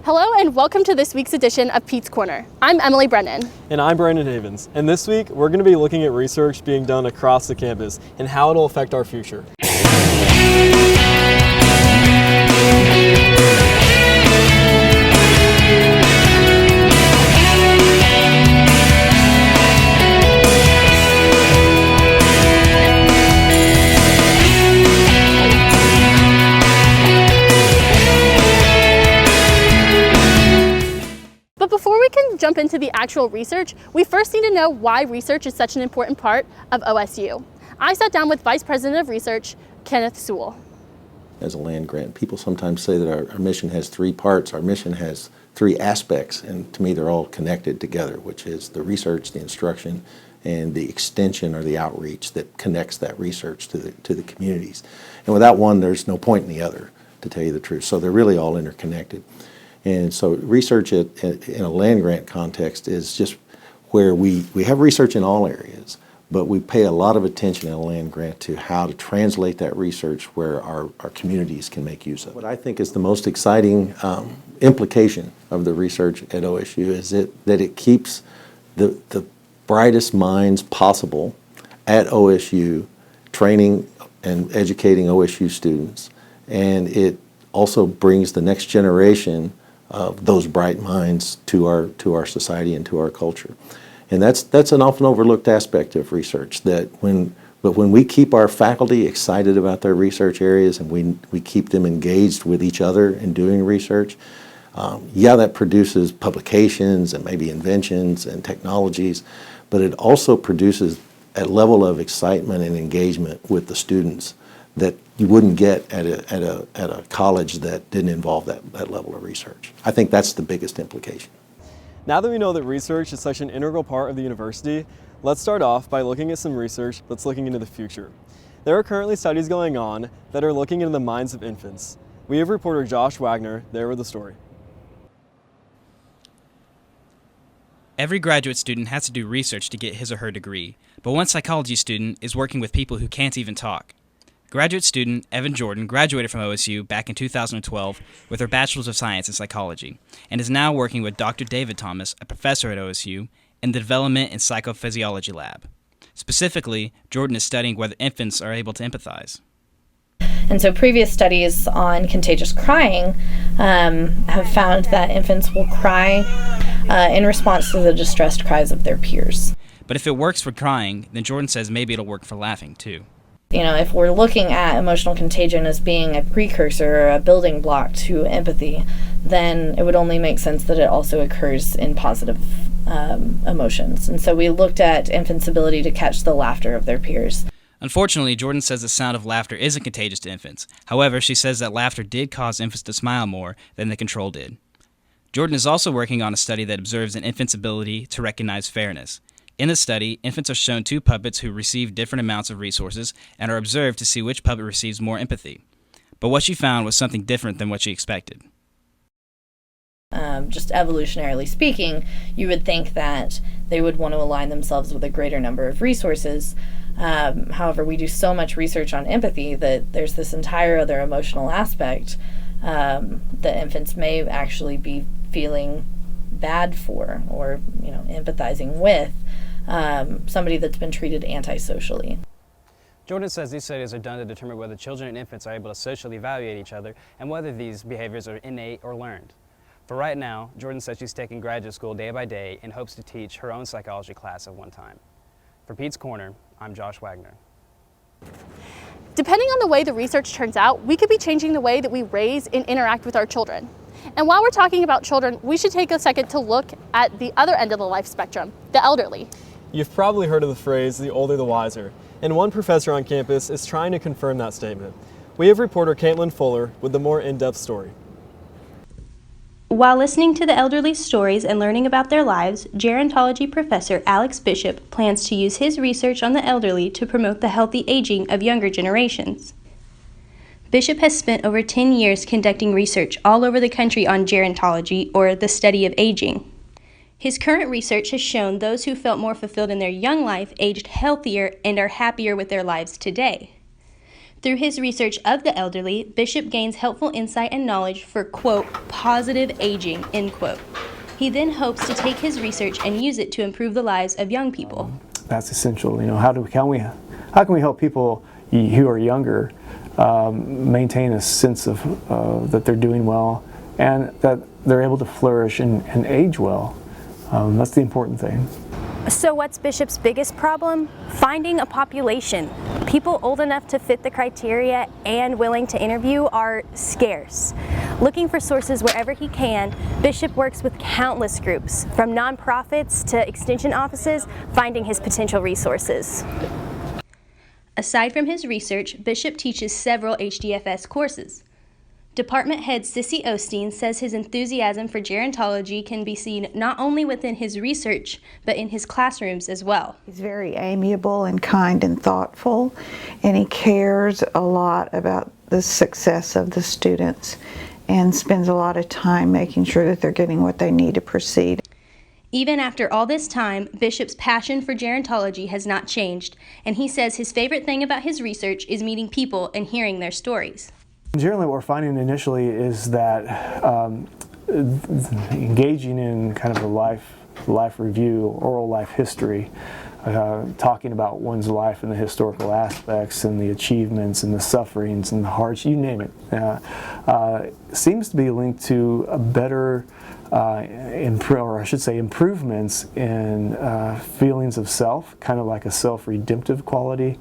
Hello and welcome to this week's edition of Pete's Corner. I'm Emily Brennan. And I'm Brandon Havens. And this week, we're going to be looking at research being done across the campus and how it'll affect our future. But before we can jump into the actual research, we first need to know why research is such an important part of OSU. I sat down with Vice President of Research, Kenneth Sewell. As a land grant, people sometimes say that our mission has three parts. Our mission has three aspects, and to me they're all connected together, which is the research, the instruction, and the extension or the outreach that connects that research to the communities. And without one, there's no point in the other, to tell you the truth. So they're really all interconnected. And so research in a land grant context is just where we have research in all areas, but we pay a lot of attention in a land grant to how to translate that research where our communities can make use of it. What I think is the most exciting implication of the research at OSU is that it keeps the brightest minds possible at OSU training and educating OSU students, and it also brings the next generation of those bright minds to our society and to our culture. And that's an often overlooked aspect of research, but when we keep our faculty excited about their research areas and we keep them engaged with each other in doing research, that produces publications and maybe inventions and technologies, but it also produces a level of excitement and engagement with the students that you wouldn't get at a college that didn't involve that level of research. I think that's the biggest implication. Now that we know that research is such an integral part of the university, let's start off by looking at some research that's looking into the future. There are currently studies going on that are looking into the minds of infants. We have reporter Josh Wagner there with the story. Every graduate student has to do research to get his or her degree, but one psychology student is working with people who can't even talk. Graduate student Evan Jordan graduated from OSU back in 2012 with her Bachelor's of Science in Psychology and is now working with Dr. David Thomas, a professor at OSU, in the Development and Psychophysiology Lab. Specifically, Jordan is studying whether infants are able to empathize. And so previous studies on contagious crying have found that infants will cry in response to the distressed cries of their peers. But if it works for crying, then Jordan says maybe it'll work for laughing too. You know, if we're looking at emotional contagion as being a precursor or a building block to empathy, then it would only make sense that it also occurs in positive emotions. And so we looked at infants' ability to catch the laughter of their peers. Unfortunately, Jordan says the sound of laughter isn't contagious to infants. However, she says that laughter did cause infants to smile more than the control did. Jordan is also working on a study that observes an infant's ability to recognize fairness. In the study, infants are shown two puppets who receive different amounts of resources and are observed to see which puppet receives more empathy. But what she found was something different than what she expected. Just evolutionarily speaking, you would think that they would want to align themselves with a greater number of resources. However, we do so much research on empathy that there's this entire other emotional aspect that infants may actually be feeling bad for or, empathizing with somebody that's been treated antisocially. Jordan says these studies are done to determine whether children and infants are able to socially evaluate each other and whether these behaviors are innate or learned. For right now, Jordan says she's taking graduate school day by day and hopes to teach her own psychology class at one time. For Pete's Corner, I'm Josh Wagner. Depending on the way the research turns out, we could be changing the way that we raise and interact with our children. And while we're talking about children, we should take a second to look at the other end of the life spectrum, the elderly. You've probably heard of the phrase, the older the wiser, and one professor on campus is trying to confirm that statement. We have reporter Caitlin Fuller with the more in-depth story. While listening to the elderly's stories and learning about their lives, gerontology professor Alex Bishop plans to use his research on the elderly to promote the healthy aging of younger generations. Bishop has spent over 10 years conducting research all over the country on gerontology, or the study of aging. His current research has shown those who felt more fulfilled in their young life aged healthier and are happier with their lives today. Through his research of the elderly, Bishop gains helpful insight and knowledge for, quote, positive aging, end quote. He then hopes to take his research and use it to improve the lives of young people. That's essential. How can we help people who are younger maintain a sense of that they're doing well and that they're able to flourish and age well? That's the important thing. So what's Bishop's biggest problem? Finding a population. People old enough to fit the criteria and willing to interview are scarce. Looking for sources wherever he can, Bishop works with countless groups, from nonprofits to extension offices, finding his potential resources. Aside from his research, Bishop teaches several HDFS courses. Department head Sissy Osteen says his enthusiasm for gerontology can be seen not only within his research, but in his classrooms as well. He's very amiable and kind and thoughtful, and he cares a lot about the success of the students and spends a lot of time making sure that they're getting what they need to proceed. Even after all this time, Bishop's passion for gerontology has not changed, and he says his favorite thing about his research is meeting people and hearing their stories. Generally, what we're finding initially is that engaging in kind of a life review, oral life history, talking about one's life and the historical aspects and the achievements and the sufferings and the hardships, you name it, seems to be linked to a better, or I should say improvements in feelings of self, kind of like a self-redemptive quality.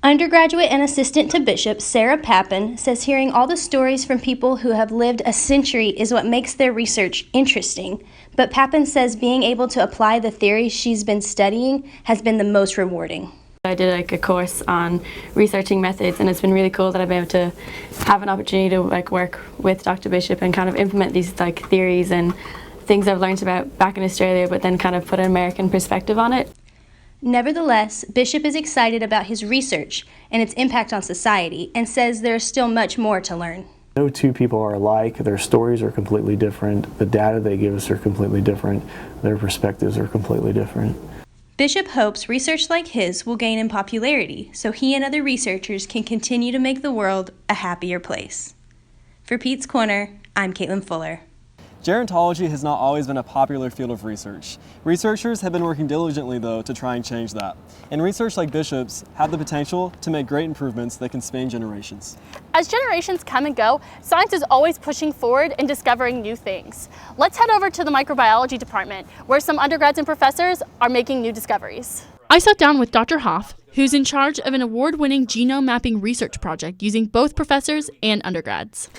Undergraduate and assistant to Bishop, Sarah Pappen, says hearing all the stories from people who have lived a century is what makes their research interesting. But Pappen says being able to apply the theories she's been studying has been the most rewarding. I did a course on researching methods, and it's been really cool that I've been able to have an opportunity to work with Dr. Bishop and kind of implement these theories and things I've learned about back in Australia, but then kind of put an American perspective on it. Nevertheless, Bishop is excited about his research and its impact on society and says there is still much more to learn. No two people are alike. Their stories are completely different. The data they give us are completely different. Their perspectives are completely different. Bishop hopes research like his will gain in popularity so he and other researchers can continue to make the world a happier place. For Pete's Corner, I'm Caitlin Fuller. Gerontology has not always been a popular field of research. Researchers have been working diligently, though, to try and change that. And research like Bishop's have the potential to make great improvements that can span generations. As generations come and go, science is always pushing forward and discovering new things. Let's head over to the microbiology department, where some undergrads and professors are making new discoveries. I sat down with Dr. Hoff, who's in charge of an award-winning genome mapping research project using both professors and undergrads.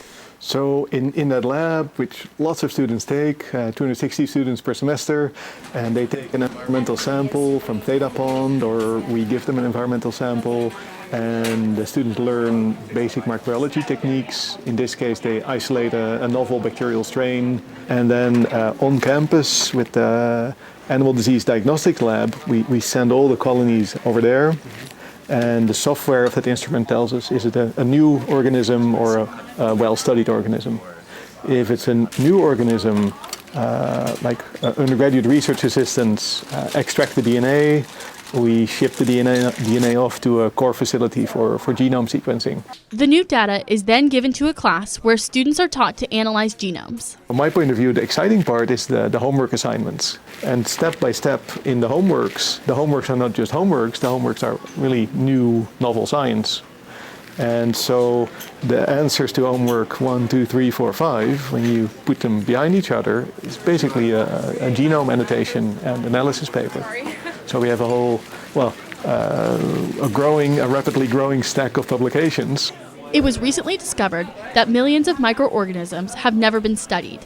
So in that lab, which lots of students take, 260 students per semester, and they take an environmental sample from Theta Pond, or we give them an environmental sample, and the students learn basic microbiology techniques. In this case, they isolate a novel bacterial strain, and then on campus with the Animal Disease Diagnostics Lab, we send all the colonies over there. And the software of that instrument tells us, is it a new organism or a well-studied organism? If it's a new organism, like undergraduate research assistants extract the DNA, we ship the DNA off to a core facility for genome sequencing. The new data is then given to a class where students are taught to analyze genomes. From my point of view, the exciting part is the homework assignments. And step by step in the homeworks are not just homeworks, the homeworks are really new, novel science. And so the answers to homework 1, 2, 3, 4, 5, when you put them behind each other, is basically a genome annotation and analysis paper. So we have a whole, a rapidly growing stack of publications. It was recently discovered that millions of microorganisms have never been studied.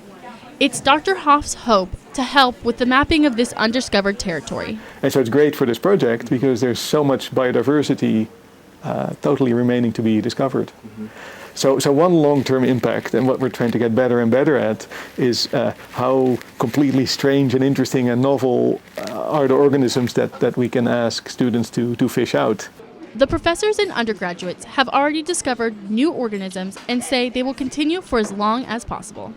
It's Dr. Hoff's hope to help with the mapping of this undiscovered territory. And so it's great for this project because there's so much biodiversity totally remaining to be discovered. Mm-hmm. So one long-term impact, and what we're trying to get better and better at, is how completely strange and interesting and novel are the organisms that we can ask students to fish out. The professors and undergraduates have already discovered new organisms and say they will continue for as long as possible.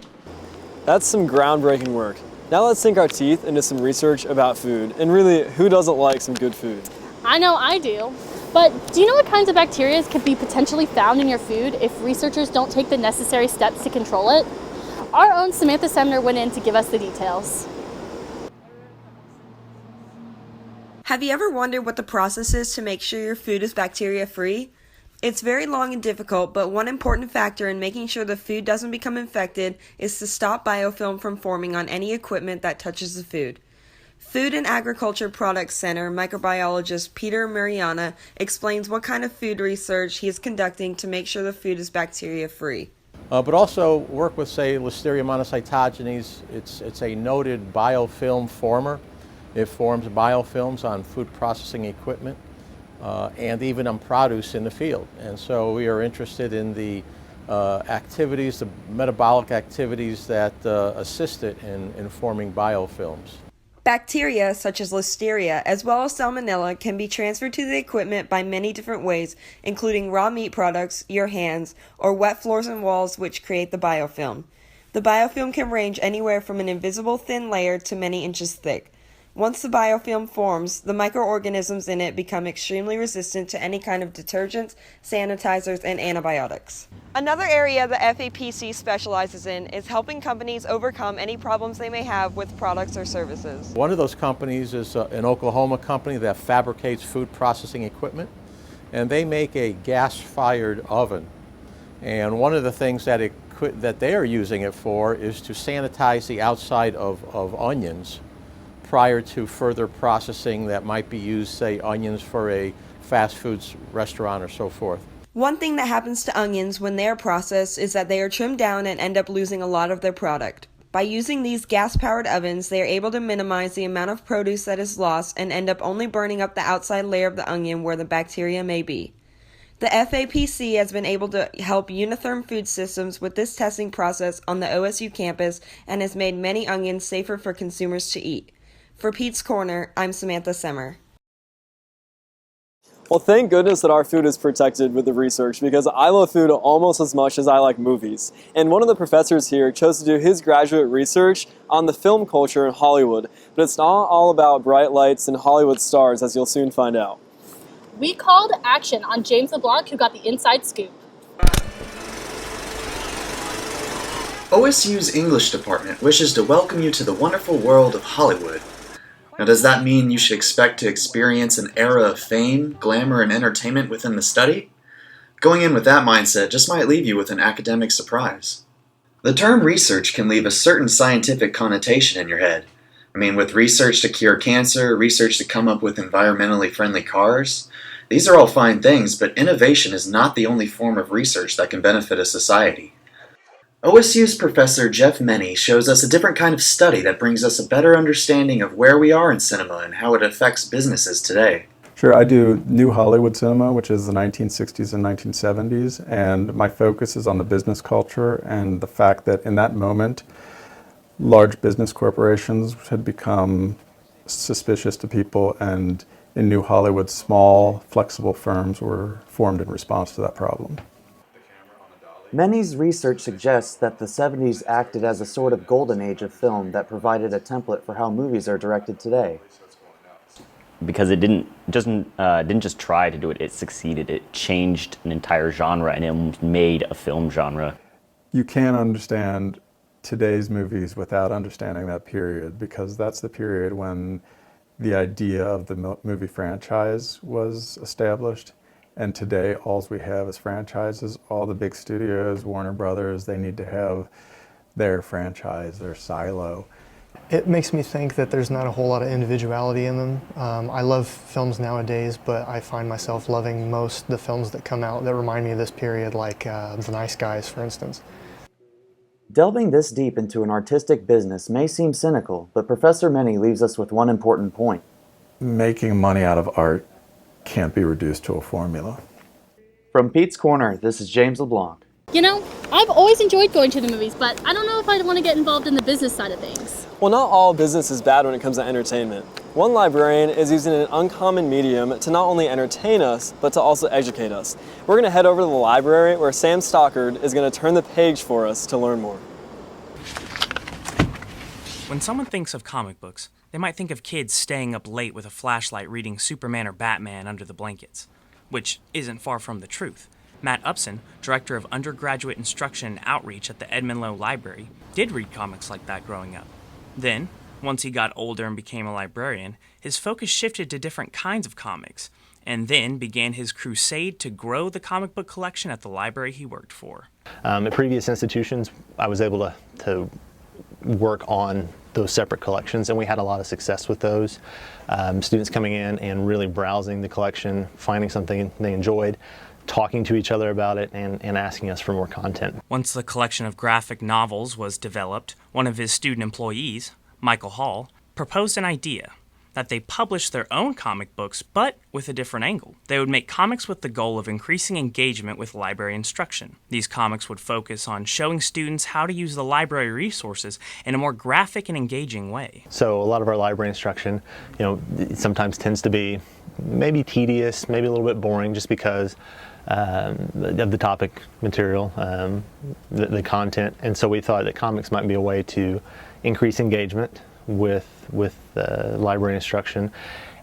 That's some groundbreaking work. Now let's sink our teeth into some research about food. And really, who doesn't like some good food? I know I do. But do you know what kinds of bacteria could be potentially found in your food if researchers don't take the necessary steps to control it? Our own Samantha Semner went in to give us the details. Have you ever wondered what the process is to make sure your food is bacteria-free? It's very long and difficult, but one important factor in making sure the food doesn't become infected is to stop biofilm from forming on any equipment that touches the food. Food and Agriculture Products Center microbiologist Peter Mariana explains what kind of food research he is conducting to make sure the food is bacteria-free. But also work with, say, Listeria monocytogenes. It's a noted biofilm former. It forms biofilms on food processing equipment and even on produce in the field. And so we are interested in the activities, the metabolic activities that assist it in forming biofilms. Bacteria, such as Listeria, as well as Salmonella, can be transferred to the equipment by many different ways, including raw meat products, your hands, or wet floors and walls which create the biofilm. The biofilm can range anywhere from an invisible thin layer to many inches thick. Once the biofilm forms, the microorganisms in it become extremely resistant to any kind of detergents, sanitizers, and antibiotics. Another area the FAPC specializes in is helping companies overcome any problems they may have with products or services. One of those companies is an Oklahoma company that fabricates food processing equipment, and they make a gas-fired oven. And one of the things that they are using it for is to sanitize the outside of onions prior to further processing that might be used, say, onions for a fast foods restaurant or so forth. One thing that happens to onions when they are processed is that they are trimmed down and end up losing a lot of their product. By using these gas-powered ovens, they are able to minimize the amount of produce that is lost and end up only burning up the outside layer of the onion where the bacteria may be. The FAPC has been able to help Unitherm Food Systems with this testing process on the OSU campus and has made many onions safer for consumers to eat. For Pete's Corner, I'm Samantha Semmer. Well, thank goodness that our food is protected with the research, because I love food almost as much as I like movies. And one of the professors here chose to do his graduate research on the film culture in Hollywood. But it's not all about bright lights and Hollywood stars, as you'll soon find out. We called action on James LeBlanc, who got the inside scoop. OSU's English department wishes to welcome you to the wonderful world of Hollywood. Now, does that mean you should expect to experience an era of fame, glamour, and entertainment within the study? Going in with that mindset just might leave you with an academic surprise. The term research can leave a certain scientific connotation in your head. I mean, with research to cure cancer, research to come up with environmentally friendly cars, these are all fine things, but innovation is not the only form of research that can benefit a society. OSU's Professor Jeff Meny shows us a different kind of study that brings us a better understanding of where we are in cinema and how it affects businesses today. Sure, I do New Hollywood cinema, which is the 1960s and 1970s, and my focus is on the business culture and the fact that in that moment, large business corporations had become suspicious to people, and in New Hollywood, small, flexible firms were formed in response to that problem. Meny's research suggests that the 70s acted as a sort of golden age of film that provided a template for how movies are directed today. Because it didn't just try to do it, it succeeded. It changed an entire genre and it made a film genre. You can't understand today's movies without understanding that period, because that's the period when the idea of the movie franchise was established. And today, all we have is franchises. All the big studios, Warner Brothers, they need to have their franchise, their silo. It makes me think that there's not a whole lot of individuality in them. I love films nowadays, but I find myself loving most the films that come out that remind me of this period, like The Nice Guys, for instance. Delving this deep into an artistic business may seem cynical, but Professor Meny leaves us with one important point. Making money out of art can't be reduced to a formula. From Pete's Corner, this is James LeBlanc. You know, I've always enjoyed going to the movies, but I don't know if I'd want to get involved in the business side of things. Well, not all business is bad when it comes to entertainment. One librarian is using an uncommon medium to not only entertain us, but to also educate us. We're going to head over to the library where Sam Stockard is going to turn the page for us to learn more. When someone thinks of comic books, they might think of kids staying up late with a flashlight reading Superman or Batman under the blankets. which isn't far from the truth. Matt Upson, director of undergraduate instruction and outreach at the Edmund Lowe Library, did read comics like that growing up. Then, once he got older and became a librarian, his focus shifted to different kinds of comics, and then began his crusade to grow the comic book collection at the library he worked for. At previous institutions, I was able to work on those separate collections, and we had a lot of success with those. Students coming in and really browsing the collection, finding something they enjoyed, talking to each other about it, and asking us for more content. Once the collection of graphic novels was developed, one of his student employees, Michael Hall, proposed an idea that they publish their own comic books, but with a different angle. They would make comics with the goal of increasing engagement with library instruction. These comics would focus on showing students how to use the library resources in a more graphic and engaging way. So a lot of our library instruction, sometimes tends to be maybe tedious, maybe a little bit boring, just because of the topic material, the content, and so we thought that comics might be a way to increase engagement with library instruction.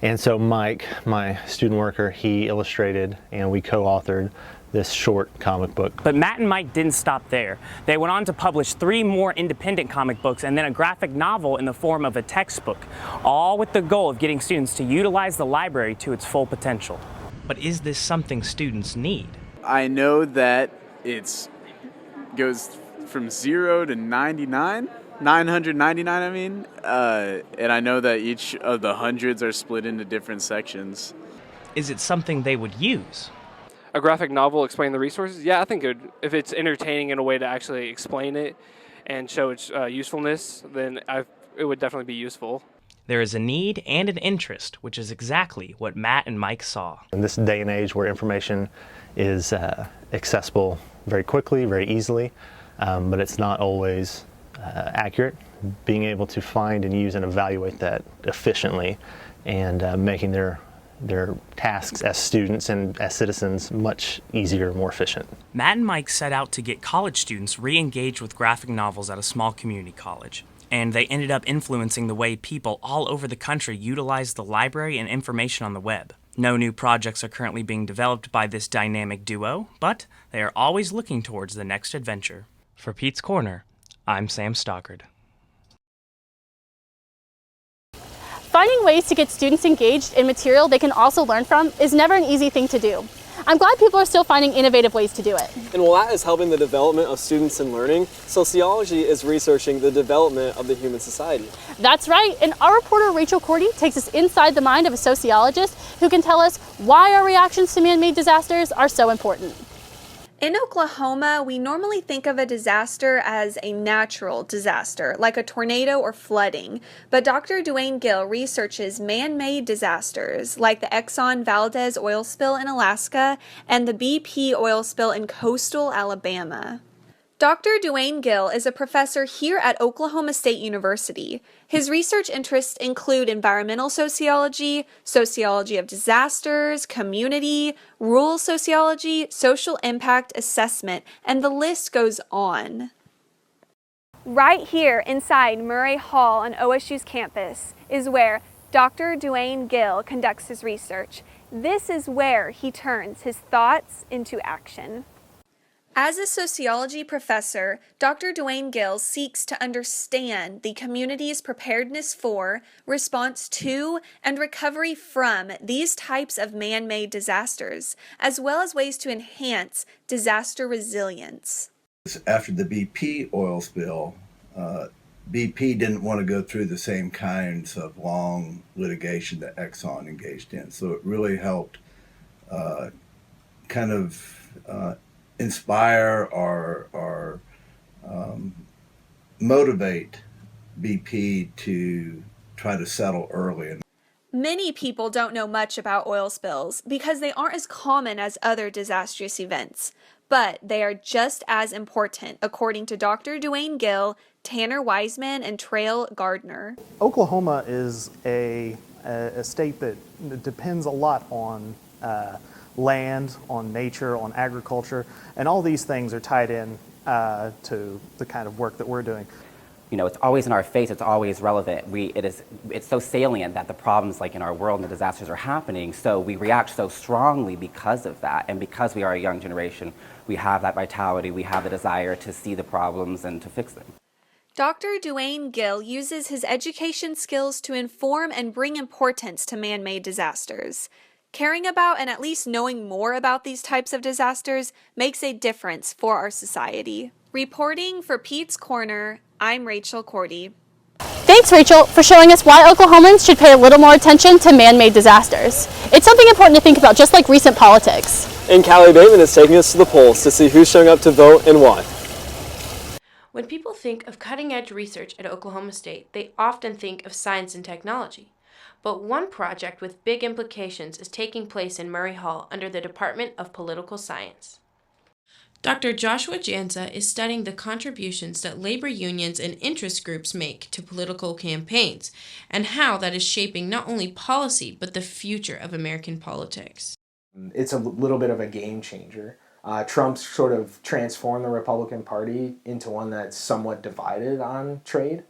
And so Mike, my student worker, he illustrated and we co-authored this short comic book. But Matt and Mike didn't stop there. They went on to publish 3 more independent comic books and then a graphic novel in the form of a textbook, all with the goal of getting students to utilize the library to its full potential. But is this something students need? I know that it goes from 0 to 99. 999, I mean, and I know that each of the hundreds are split into different sections. Is it something they would use? A graphic novel explaining the resources? Yeah, I think if it's entertaining in a way to actually explain it and show its usefulness, then it would definitely be useful. There is a need and an interest, which is exactly what Matt and Mike saw. In this day and age where information is accessible very quickly, very easily, but it's not always accurate, being able to find and use and evaluate that efficiently and making their tasks as students and as citizens much easier, more efficient. Matt and Mike set out to get college students re-engaged with graphic novels at a small community college, and they ended up influencing the way people all over the country utilize the library and information on the web. No new projects are currently being developed by this dynamic duo, but they are always looking towards the next adventure. For Pete's Corner, I'm Sam Stockard. Finding ways to get students engaged in material they can also learn from is never an easy thing to do. I'm glad people are still finding innovative ways to do it. And while that is helping the development of students in learning, sociology is researching the development of the human society. That's right, and our reporter Rachel Cordy takes us inside the mind of a sociologist who can tell us why our reactions to man-made disasters are so important. In Oklahoma, we normally think of a disaster as a natural disaster, like a tornado or flooding. But Dr. Duane Gill researches man-made disasters, like the Exxon Valdez oil spill in Alaska and the BP oil spill in coastal Alabama. Dr. Duane Gill is a professor here at Oklahoma State University. His research interests include environmental sociology, sociology of disasters, community, rural sociology, social impact assessment, and the list goes on. Right here inside Murray Hall on OSU's campus is where Dr. Duane Gill conducts his research. This is where he turns his thoughts into action. As a sociology professor, Dr. Duane Gill seeks to understand the community's preparedness for, response to, and recovery from these types of man-made disasters, as well as ways to enhance disaster resilience. After the BP oil spill, BP didn't want to go through the same kinds of long litigation that Exxon engaged in, so it really helped inspire or motivate BP to try to settle early. Many people don't know much about oil spills because they aren't as common as other disastrous events, but they are just as important, according to Dr. Duane Gill, Tanner Wiseman, and Trail Gardner. Oklahoma is a state that depends a lot on land, on nature, on agriculture, and all these things are tied in to the kind of work that we're doing. you know, it's always in our face, it's always relevant. It's so salient that the problems like in our world and the disasters are happening, so we react so strongly because of that. And because we are a young generation, we have that vitality, we have the desire to see the problems and to fix them. Dr. Duane Gill uses his education skills to inform and bring importance to man-made disasters. Caring about and at least knowing more about these types of disasters makes a difference for our society. Reporting for Pete's Corner, I'm Rachel Cordy. Thanks, Rachel, for showing us why Oklahomans should pay a little more attention to man-made disasters. It's something important to think about, just like recent politics. And Callie Bateman is taking us to the polls to see who's showing up to vote and why. When people think of cutting-edge research at Oklahoma State, they often think of science and technology. But one project with big implications is taking place in Murray Hall under the Department of Political Science. Dr. Joshua Jansa is studying the contributions that labor unions and interest groups make to political campaigns, and how that is shaping not only policy, but the future of American politics. It's a little bit of a game changer. Trump's sort of transformed the Republican Party into one that's somewhat divided on trade.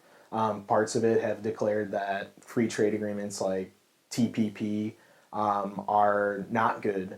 Parts of it have declared that free trade agreements like TPP are not good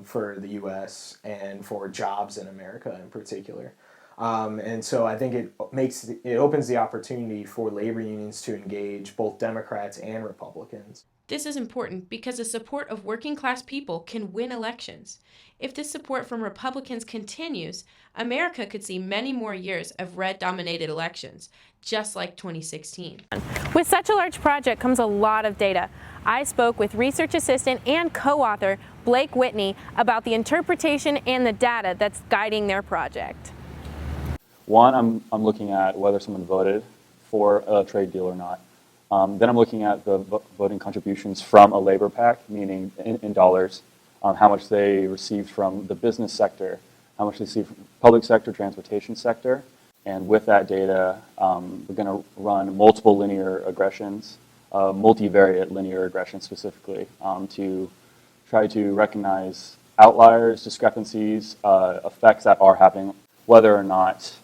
for the U.S. and for jobs in America in particular. And so I think it opens the opportunity for labor unions to engage both Democrats and Republicans. This is important because the support of working-class people can win elections. If this support from Republicans continues, America could see many more years of red-dominated elections, just like 2016. With such a large project comes a lot of data. I spoke with research assistant and co-author Blake Whitney about the interpretation and the data that's guiding their project. One, I'm looking at whether someone voted for a trade deal or not. Then I'm looking at the voting contributions from a labor PAC, meaning in dollars, how much they received from the business sector, how much they received from public sector, transportation sector. And with that data, we're going to run multiple linear regressions, multivariate linear regressions specifically, to try to recognize outliers, discrepancies, effects that are happening, whether or not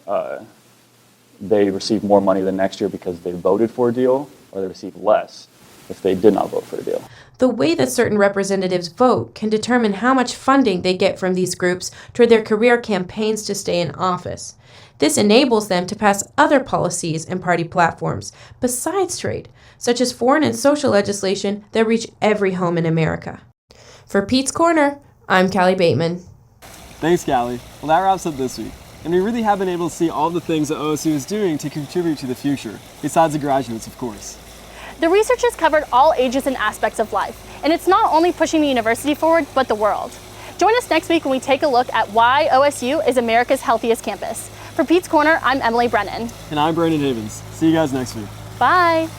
they receive more money the next year because they voted for a deal, or they receive less if they did not vote for a deal. The way that certain representatives vote can determine how much funding they get from these groups toward their career campaigns to stay in office. This enables them to pass other policies and party platforms besides trade, such as foreign and social legislation that reach every home in America. For Pete's Corner, I'm Callie Bateman. Thanks, Callie. Well, that wraps up this week. And we really have been able to see all the things that OSU is doing to contribute to the future, besides the graduates, of course. The research has covered all ages and aspects of life, and it's not only pushing the university forward, but the world. Join us next week when we take a look at why OSU is America's healthiest campus. For Pete's Corner, I'm Emily Brennan. And I'm Brandon Havens. See you guys next week. Bye.